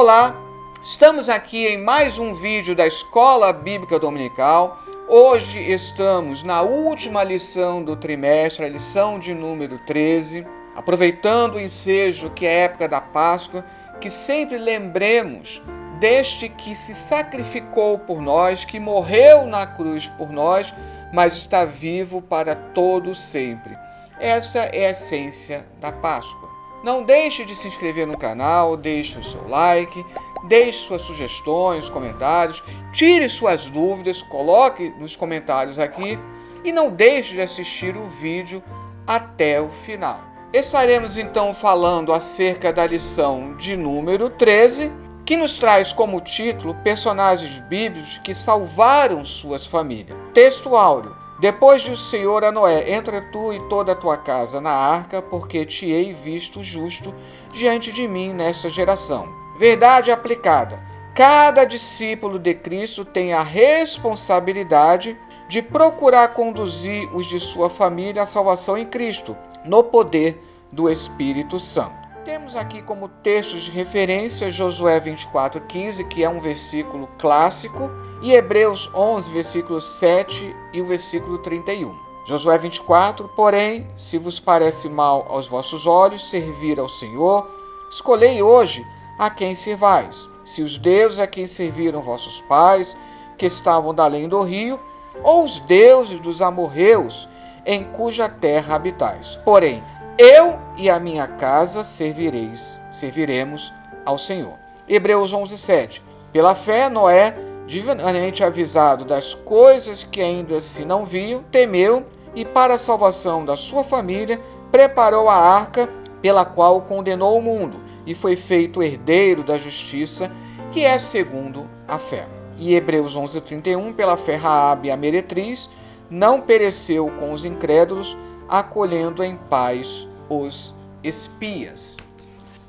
Olá, estamos aqui em mais um vídeo da Escola Bíblica Dominical. Hoje estamos na última lição do trimestre, a lição de número 13, aproveitando o ensejo que é a época da Páscoa, que sempre lembremos deste que se sacrificou por nós, que morreu na cruz por nós, mas está vivo para todo sempre. Essa é a essência da Páscoa. Não deixe de se inscrever no canal, deixe o seu like, deixe suas sugestões, comentários, tire suas dúvidas, coloque nos comentários aqui e não deixe de assistir o vídeo até o final. Estaremos então falando acerca da lição de número 13, que nos traz como título personagens bíblicos que salvaram suas famílias. Texto áureo. Depois disse o Senhor a Noé: entra tu e toda a tua casa na arca, porque te hei visto justo diante de mim nesta geração. Verdade aplicada. Cada discípulo de Cristo tem a responsabilidade de procurar conduzir os de sua família à salvação em Cristo, no poder do Espírito Santo. Temos aqui como textos de referência Josué 24:15, que é um versículo clássico, e Hebreus 11, versículo 7 e o versículo 31. Josué 24, porém, se vos parece mal aos vossos olhos servir ao Senhor, escolhei hoje a quem servais, se os deuses a quem serviram vossos pais, que estavam da além do rio, ou os deuses dos amorreus, em cuja terra habitais. Porém, eu e a minha casa serviremos ao Senhor. Hebreus 11:7. Pela fé, Noé, divinamente avisado das coisas que ainda se não viam, temeu e, para a salvação da sua família, preparou a arca pela qual condenou o mundo e foi feito herdeiro da justiça, que é segundo a fé. E Hebreus 11:31. Pela fé, Raabe, a meretriz, não pereceu com os incrédulos, acolhendo em paz os espias.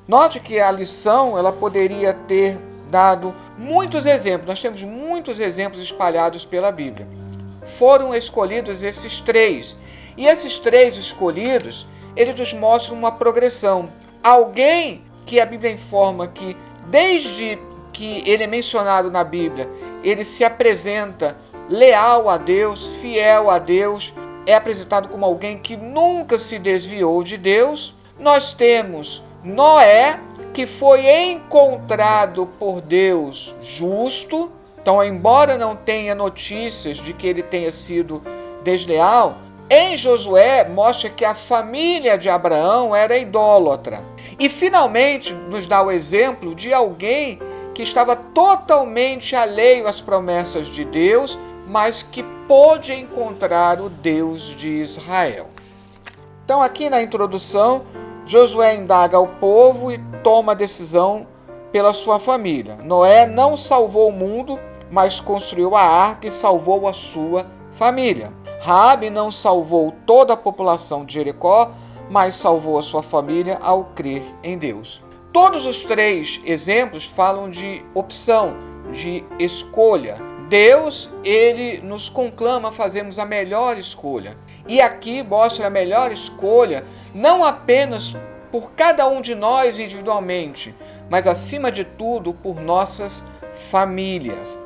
Note que a lição ela poderia ter dado muitos exemplos. Nós temos muitos exemplos espalhados pela Bíblia. Foram escolhidos esses três. E esses três escolhidos, eles nos mostram uma progressão. Alguém que a Bíblia informa que, desde que ele é mencionado na Bíblia, ele se apresenta leal a Deus, fiel a Deus, é apresentado como alguém que nunca se desviou de Deus. Nós temos Noé, que foi encontrado por Deus justo. Então, embora não tenha notícias de que ele tenha sido desleal, em Josué mostra que a família de Abraão era idólatra. E finalmente nos dá o exemplo de alguém que estava totalmente alheio às promessas de Deus, mas que pôde encontrar o Deus de Israel. Então, aqui na introdução, Josué indaga ao povo e toma decisão pela sua família. Noé não salvou o mundo, mas construiu a arca e salvou a sua família. Raabe não salvou toda a população de Jericó, mas salvou a sua família ao crer em Deus. Todos os três exemplos falam de opção, de escolha. Deus, ele nos conclama a fazermos a melhor escolha. E aqui mostra a melhor escolha não apenas por cada um de nós individualmente, mas acima de tudo por nossas famílias.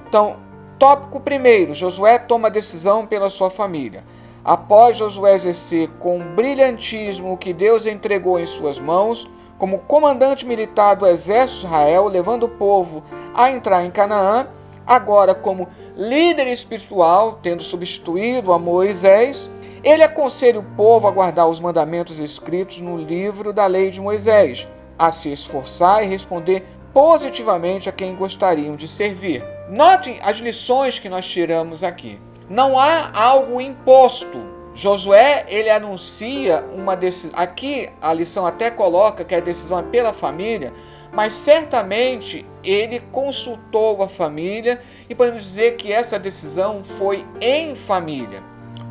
Então, tópico primeiro, Josué toma decisão pela sua família. Após Josué exercer com brilhantismo o que Deus entregou em suas mãos, como comandante militar do exército de Israel, levando o povo a entrar em Canaã, agora como líder espiritual, tendo substituído a Moisés, ele aconselha o povo a guardar os mandamentos escritos no livro da lei de Moisés, a se esforçar e responder positivamente a quem gostariam de servir. Notem as lições que nós tiramos aqui. Não há algo imposto. Josué, ele anuncia uma decisão. Aqui a lição até coloca que a decisão é pela família, mas certamente ele consultou a família e podemos dizer que essa decisão foi em família.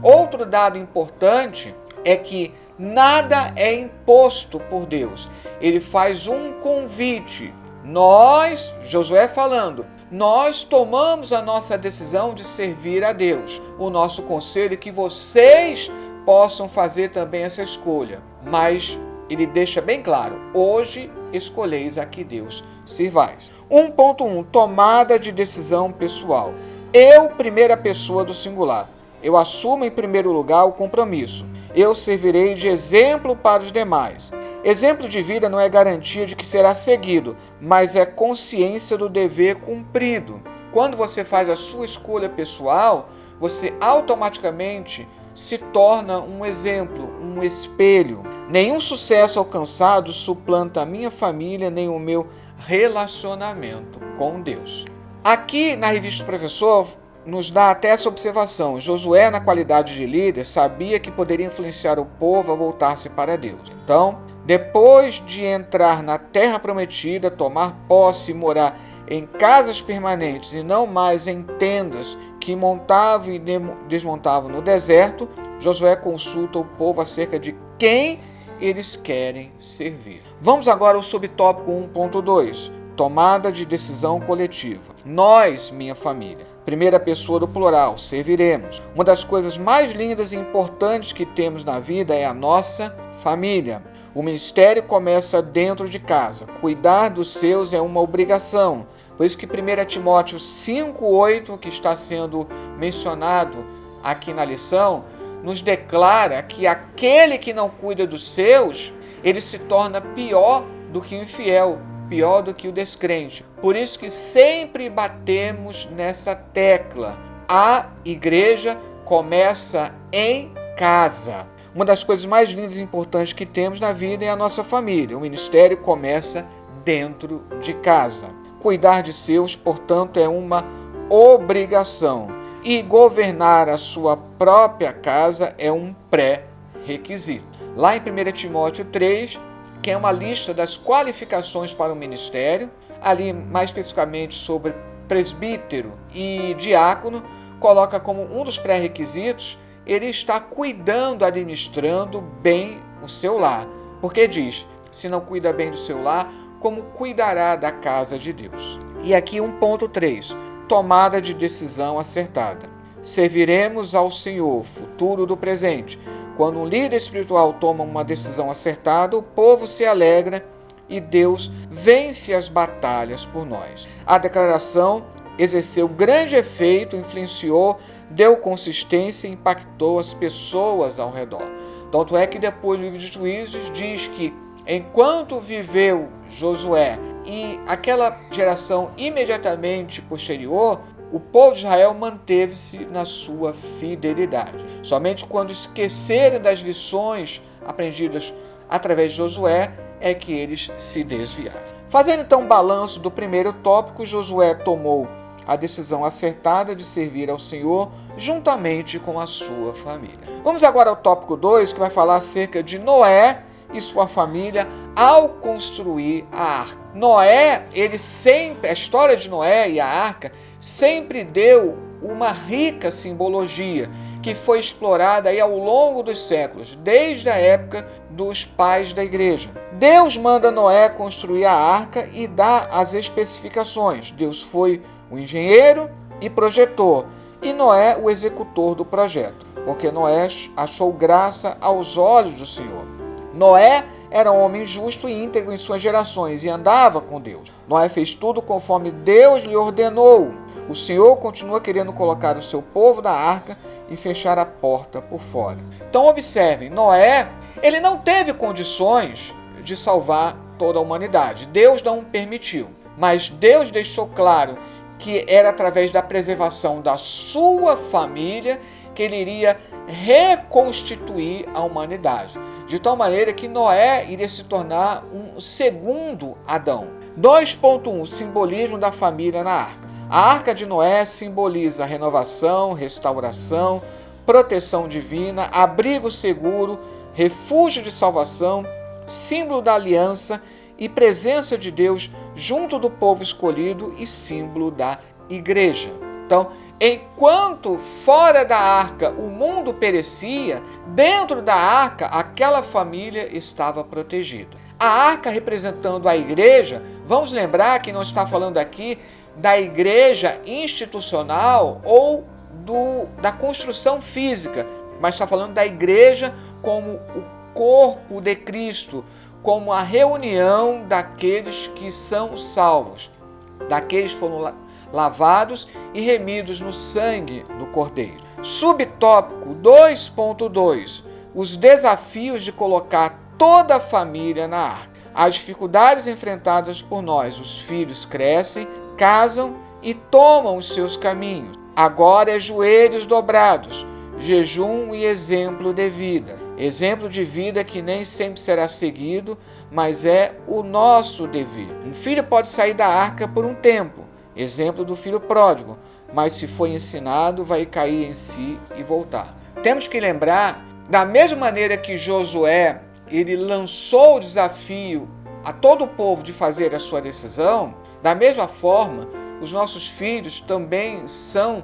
Outro dado importante é que nada é imposto por Deus. Ele faz um convite. Nós, Josué falando, nós tomamos a nossa decisão de servir a Deus. O nosso conselho é que vocês possam fazer também essa escolha, mas ele deixa bem claro: hoje escolheis a que Deus sirvais. 1.1 Tomada de decisão pessoal. Eu, primeira pessoa do singular. Eu assumo em primeiro lugar o compromisso. Eu servirei de exemplo para os demais. Exemplo de vida não é garantia de que será seguido, mas é consciência do dever cumprido. Quando você faz a sua escolha pessoal, você automaticamente se torna um exemplo, um espelho. Nenhum sucesso alcançado suplanta a minha família nem o meu relacionamento com Deus. Aqui na revista do professor nos dá até essa observação. Josué, na qualidade de líder, sabia que poderia influenciar o povo a voltar-se para Deus. Então, depois de entrar na terra prometida, tomar posse e morar em casas permanentes e não mais em tendas que montavam e desmontavam no deserto, Josué consulta o povo acerca de quem eles querem servir. Vamos agora ao subtópico 1.2, tomada de decisão coletiva. Nós, minha família, primeira pessoa do plural, serviremos. Uma das coisas mais lindas e importantes que temos na vida é a nossa família. O ministério começa dentro de casa. Cuidar dos seus é uma obrigação. Por isso que 1 Timóteo 5,8, que está sendo mencionado aqui na lição, nos declara que aquele que não cuida dos seus, ele se torna pior do que o infiel, pior do que o descrente. Por isso que sempre batemos nessa tecla. A igreja começa em casa. Uma das coisas mais lindas e importantes que temos na vida é a nossa família. O ministério começa dentro de casa. Cuidar de seus, portanto, é uma obrigação. E governar a sua própria casa é um pré-requisito. Lá em 1 Timóteo 3, que é uma lista das qualificações para o ministério, ali mais especificamente sobre presbítero e diácono, coloca como um dos pré-requisitos ele está cuidando, administrando bem o seu lar. Porque diz, se não cuida bem do seu lar, como cuidará da casa de Deus? E aqui 1.3, tomada de decisão acertada. Serviremos ao Senhor, futuro do presente. Quando um líder espiritual toma uma decisão acertada, o povo se alegra e Deus vence as batalhas por nós. A declaração exerceu grande efeito, influenciou, deu consistência e impactou as pessoas ao redor. Tanto é que depois do livro de Juízes diz que enquanto viveu Josué e aquela geração imediatamente posterior, o povo de Israel manteve-se na sua fidelidade. Somente quando esquecerem das lições aprendidas através de Josué é que eles se desviaram. Fazendo então um balanço do primeiro tópico, Josué tomou a decisão acertada de servir ao Senhor juntamente com a sua família. Vamos agora ao tópico 2, que vai falar acerca de Noé e sua família ao construir a arca. Noé, a história de Noé e a arca sempre deu uma rica simbologia que foi explorada aí ao longo dos séculos, desde a época dos pais da igreja. Deus manda Noé construir a arca e dá as especificações. Deus foi o engenheiro e projetor, e Noé o executor do projeto, porque Noé achou graça aos olhos do Senhor. Noé era um homem justo e íntegro em suas gerações e andava com Deus. Noé fez tudo conforme Deus lhe ordenou. O Senhor continua querendo colocar o seu povo na arca e fechar a porta por fora. Então observem, Noé, ele não teve condições de salvar toda a humanidade. Deus não permitiu, mas Deus deixou claro que era através da preservação da sua família que ele iria reconstituir a humanidade. De tal maneira que Noé iria se tornar um segundo Adão. 2.1 Simbolismo da família na arca. A arca de Noé simboliza renovação, restauração, proteção divina, abrigo seguro, refúgio de salvação, símbolo da aliança e presença de Deus junto do povo escolhido e símbolo da igreja. Então, enquanto fora da arca o mundo perecia, dentro da arca aquela família estava protegida. A arca representando a igreja, vamos lembrar que não está falando aqui da igreja institucional ou da construção física, mas está falando da igreja como o corpo de Cristo, como a reunião daqueles que são salvos, daqueles que foram lavados e remidos no sangue do Cordeiro. Subtópico 2.2. Os desafios de colocar toda a família na arca. As dificuldades enfrentadas por nós. Os filhos crescem, casam e tomam os seus caminhos. Agora é joelhos dobrados, jejum e exemplo de vida. Exemplo de vida que nem sempre será seguido, mas é o nosso dever. Um filho pode sair da arca por um tempo, exemplo do filho pródigo, mas se for ensinado, vai cair em si e voltar. Temos que lembrar, da mesma maneira que Josué, ele lançou o desafio a todo o povo de fazer a sua decisão, da mesma forma, os nossos filhos também são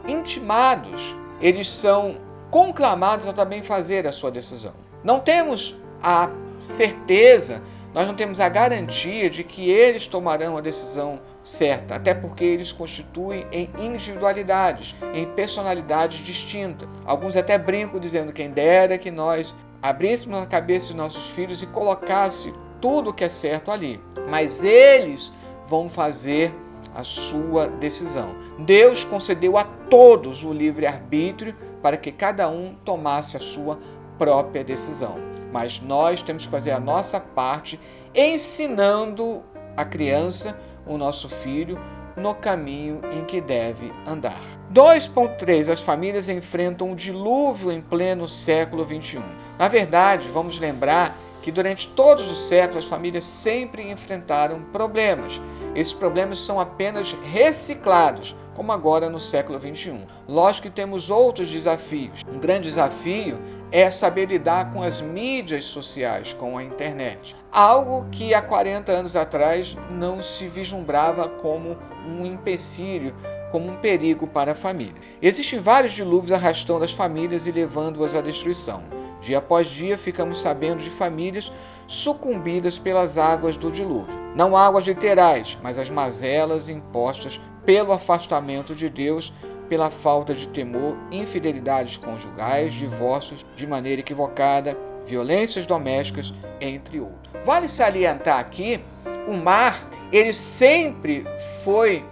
intimados, eles são conclamados a também fazer a sua decisão. Não temos a certeza, nós não temos a garantia de que eles tomarão a decisão certa, até porque eles constituem em individualidades, em personalidades distintas. Alguns até brincam dizendo: quem dera que nós abríssemos a cabeça de nossos filhos e colocasse tudo o que é certo ali. Mas eles vão fazer a sua decisão. Deus concedeu a todos o livre-arbítrio para que cada um tomasse a sua própria decisão. Mas nós temos que fazer a nossa parte ensinando a criança, o nosso filho, no caminho em que deve andar. 2.3. As famílias enfrentam um dilúvio em pleno século XXI. Na verdade, vamos lembrar que durante todos os séculos as famílias sempre enfrentaram problemas. Esses problemas são apenas reciclados, como agora no século XXI. Lógico que temos outros desafios. Um grande desafio é saber lidar com as mídias sociais, com a internet. Algo que há 40 anos atrás não se vislumbrava como um empecilho, como um perigo para a família. Existem vários dilúvios arrastando as famílias e levando-as à destruição. Dia após dia ficamos sabendo de famílias sucumbidas pelas águas do dilúvio. Não águas literais, mas as mazelas impostas pelo afastamento de Deus, pela falta de temor, infidelidades conjugais, divórcios de maneira equivocada, violências domésticas, entre outros. Vale salientar aqui, o mar, ele sempre foi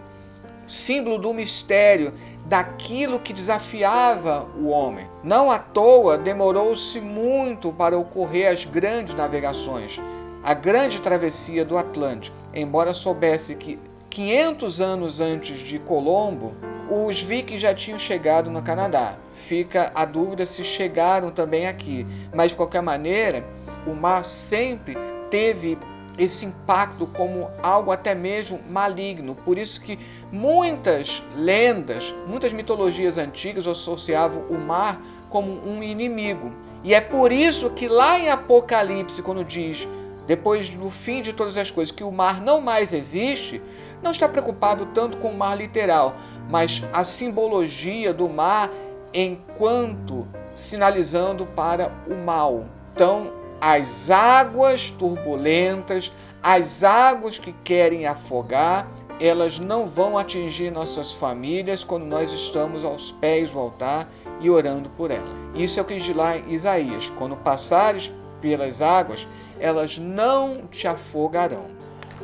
símbolo do mistério, daquilo que desafiava o homem. Não à toa demorou-se muito para ocorrer as grandes navegações, a grande travessia do Atlântico. Embora soubesse que 500 anos antes de Colombo, os vikings já tinham chegado no Canadá. Fica a dúvida se chegaram também aqui. Mas, de qualquer maneira, o mar sempre teve esse impacto como algo até mesmo maligno. Por isso que muitas lendas, muitas mitologias antigas associavam o mar como um inimigo. E é por isso que lá em Apocalipse, quando diz, depois do fim de todas as coisas, que o mar não mais existe, não está preocupado tanto com o mar literal, mas a simbologia do mar enquanto sinalizando para o mal. Então, as águas turbulentas, as águas que querem afogar, elas não vão atingir nossas famílias quando nós estamos aos pés do altar e orando por elas. Isso é o que diz lá em Isaías: quando passares pelas águas, elas não te afogarão.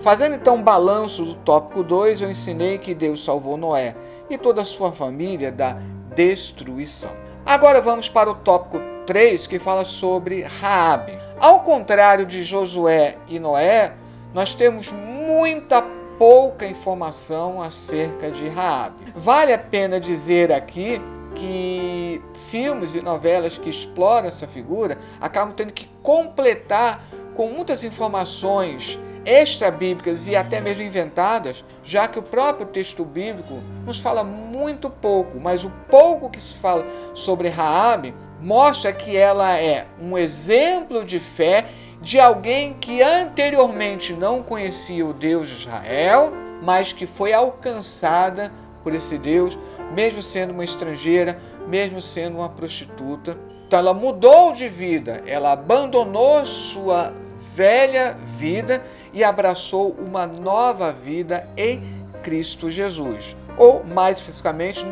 Fazendo então um balanço do tópico 2, eu ensinei que Deus salvou Noé e toda a sua família da destruição. Agora vamos para o tópico 3, que fala sobre Raabe. Ao contrário de Josué e Noé, nós temos muita pouca informação acerca de Raabe. Vale a pena dizer aqui que filmes e novelas que exploram essa figura acabam tendo que completar com muitas informações extra-bíblicas e até mesmo inventadas, já que o próprio texto bíblico nos fala muito pouco, mas o pouco que se fala sobre Raabe mostra que ela é um exemplo de fé de alguém que anteriormente não conhecia o Deus de Israel, mas que foi alcançada por esse Deus, mesmo sendo uma estrangeira, mesmo sendo uma prostituta. Então ela mudou de vida, ela abandonou sua velha vida e abraçou uma nova vida em Cristo Jesus. Ou, mais especificamente,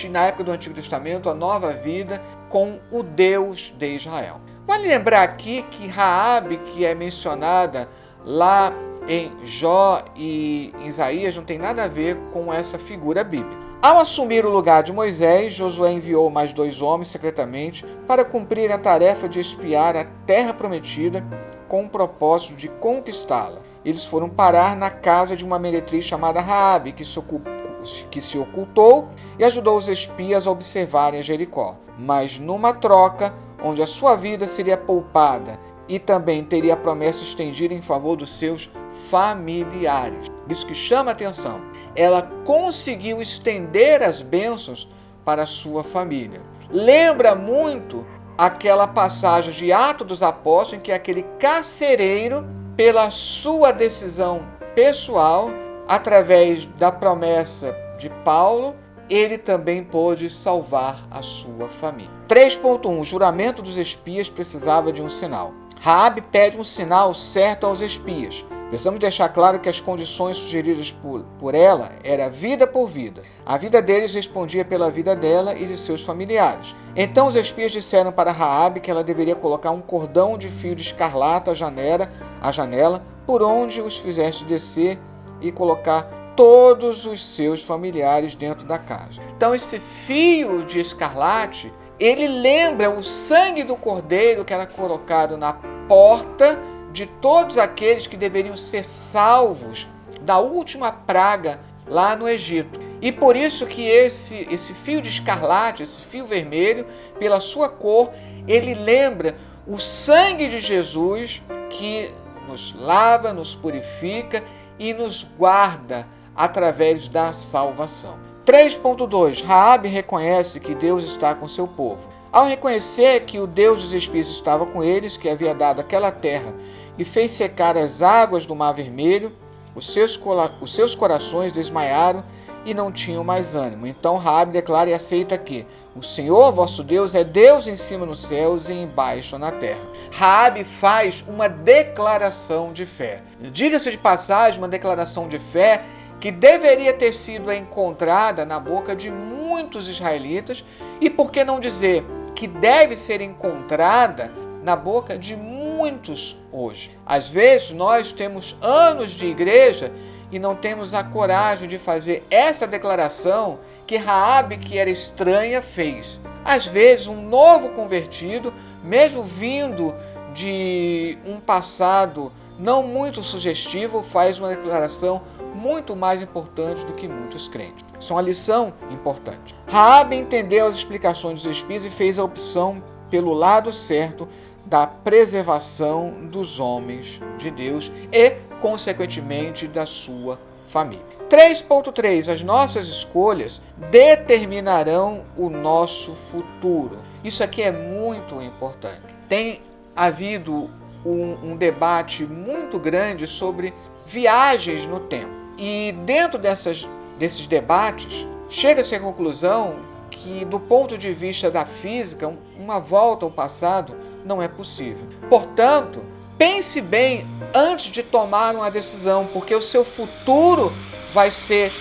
na época do Antigo Testamento, a nova vida com o Deus de Israel. Vale lembrar aqui que Raabe, que é mencionada lá em Jó e em Isaías, não tem nada a ver com essa figura bíblica. Ao assumir o lugar de Moisés, Josué enviou mais 2 homens secretamente para cumprir a tarefa de espiar a terra prometida com o propósito de conquistá-la. Eles foram parar na casa de uma meretriz chamada Raabe, que se ocultou e ajudou os espias a observarem Jericó. Mas numa troca, onde a sua vida seria poupada e também teria a promessa estendida em favor dos seus familiares. Isso que chama a atenção. Ela conseguiu estender as bênçãos para a sua família. Lembra muito aquela passagem de Atos dos Apóstolos em que aquele carcereiro, pela sua decisão pessoal, através da promessa de Paulo, ele também pôde salvar a sua família. 3.1. O juramento dos espias precisava de um sinal. Raabe pede um sinal certo aos espias. Precisamos deixar claro que as condições sugeridas por ela era vida por vida. A vida deles respondia pela vida dela e de seus familiares. Então os espias disseram para Raabe que ela deveria colocar um cordão de fio de escarlata à janela por onde os fizesse descer e colocar todos os seus familiares dentro da casa. Então esse fio de escarlate, ele lembra o sangue do cordeiro que era colocado na porta de todos aqueles que deveriam ser salvos da última praga lá no Egito. E por isso que esse fio de escarlate, esse fio vermelho, pela sua cor, ele lembra o sangue de Jesus que nos lava, nos purifica e nos guarda através da salvação. 3.2. Raabe reconhece que Deus está com seu povo. Ao reconhecer que o Deus dos espias estava com eles, que havia dado aquela terra e fez secar as águas do Mar Vermelho, os seus corações desmaiaram e não tinham mais ânimo. Então Raabe declara e aceita que o Senhor, vosso Deus, é Deus em cima nos céus e embaixo na terra. Raabe faz uma declaração de fé. Diga-se de passagem, uma declaração de fé que deveria ter sido encontrada na boca de muitos israelitas e, por que não dizer, que deve ser encontrada na boca de muitos hoje. Às vezes nós temos anos de igreja e não temos a coragem de fazer essa declaração que Raabe, que era estranha, fez. Às vezes um novo convertido, mesmo vindo de um passado não muito sugestivo, faz uma declaração muito mais importante do que muitos crentes. Isso é uma lição importante. Raabe entendeu as explicações dos espias e fez a opção pelo lado certo da preservação dos homens de Deus e, consequentemente, da sua família. 3.3. As nossas escolhas determinarão o nosso futuro. Isso aqui é muito importante. Tem havido um debate muito grande sobre viagens no tempo. E dentro desses debates, chega-se à conclusão que, do ponto de vista da física, uma volta ao passado não é possível. Portanto, pense bem antes de tomar uma decisão, porque o seu futuro vai ser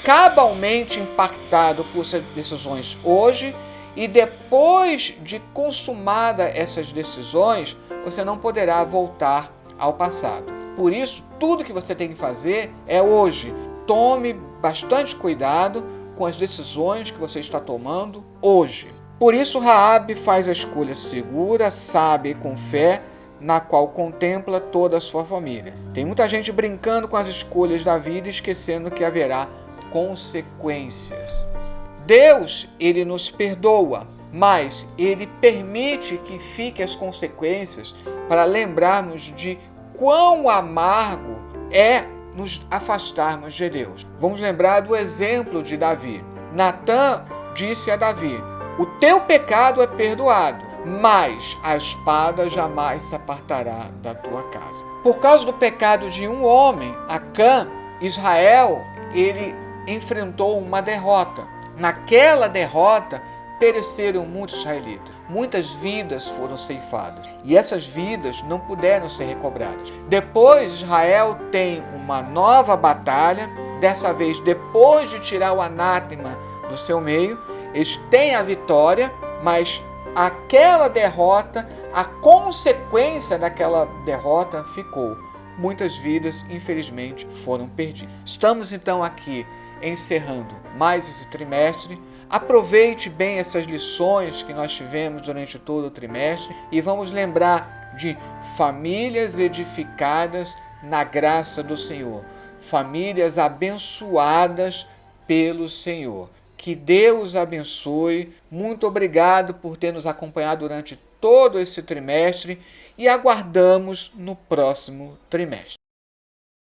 cabalmente impactado por essas decisões hoje, e depois de consumada essas decisões, você não poderá voltar ao passado. Por isso, tudo que você tem que fazer é hoje. Tome bastante cuidado com as decisões que você está tomando hoje. Por isso, Raabe faz a escolha segura, sábia e com fé, na qual contempla toda a sua família. Tem muita gente brincando com as escolhas da vida e esquecendo que haverá consequências. Deus, ele nos perdoa, mas ele permite que fiquem as consequências para lembrarmos de quão amargo é nos afastarmos de Deus. Vamos lembrar do exemplo de Davi. Natã disse a Davi: o teu pecado é perdoado, mas a espada jamais se apartará da tua casa. Por causa do pecado de um homem, Acã, Israel, ele enfrentou uma derrota. Naquela derrota, pereceram muitos israelitas. Muitas vidas foram ceifadas. E essas vidas não puderam ser recobradas. Depois, Israel tem uma nova batalha. Dessa vez, depois de tirar o anátema do seu meio, eles têm a vitória, mas aquela derrota a consequência daquela derrota ficou. Muitas vidas, infelizmente, foram perdidas. Estamos então aqui encerrando mais esse trimestre. Aproveite bem essas lições que nós tivemos durante todo o trimestre e vamos lembrar de famílias edificadas na graça do Senhor, famílias abençoadas pelo Senhor. Que Deus abençoe. Muito obrigado por ter nos acompanhado durante todo esse trimestre e aguardamos no próximo trimestre.